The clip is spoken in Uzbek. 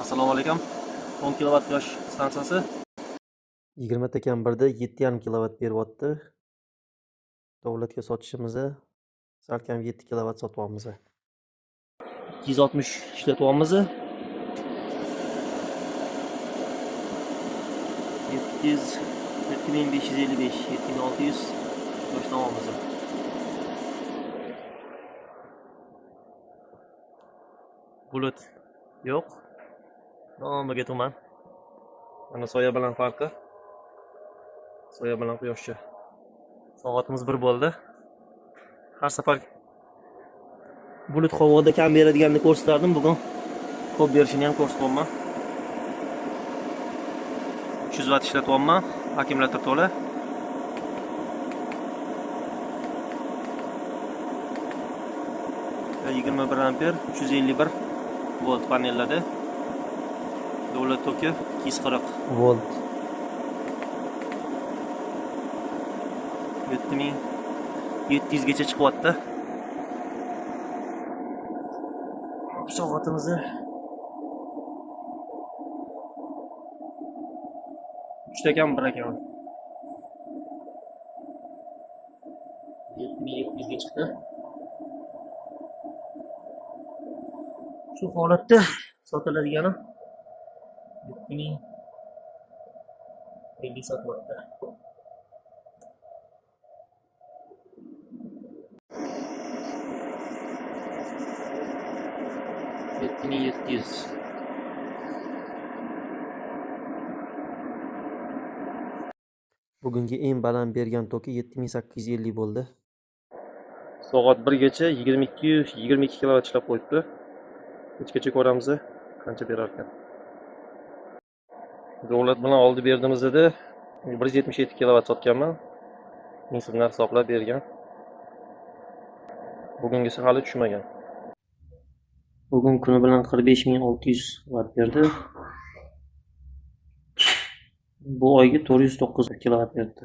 Assalomu alaykum. 10 kilovat quyosh stansiyasi 20 dekamberda 7,5 kilovat beryapti. Davlatga sotishimiz salkam 7 kilovat sotyapmiz. 260 ishlatyapmiz. 7555, 7600 quyosh davomimiz. Bulut yo'q. Nomiga tuman. Mana soya bilan farqi. Soya bilan quyoshcha. Soatimiz 1 bo'ldi. Har safar bulut havoda kam beradiganini ko'rsatardim. Bugun ko'p berishini ham ko'rsatyapman. 300 watt ishlatyapman. Akkumulyator to'la. Va 21 amper, 351 volt panellarda. Davlat toki 240 Volt. 7700 gacha chiqyapti. Soatimizni 3 ekan 1 ekan. 7700 ga chiqdi. Shu holatda sotiladigani 7050 sotyapti. Bugungi eng baland bergan toki 7850 bo'ldi. Soat 1 gacha 22 kilovat ishlab qo'yibdi. Kechgacha ko'ramiz qancha berar ekan. Davlat bilan oldi berdimizda 177 kilovat sotganman. Insonlar hisoblab bergan. Bugungisi hali tushmagan. Bugun kuni bilan 45600 watt berdi. Bu oyga 409 kilovat berdi.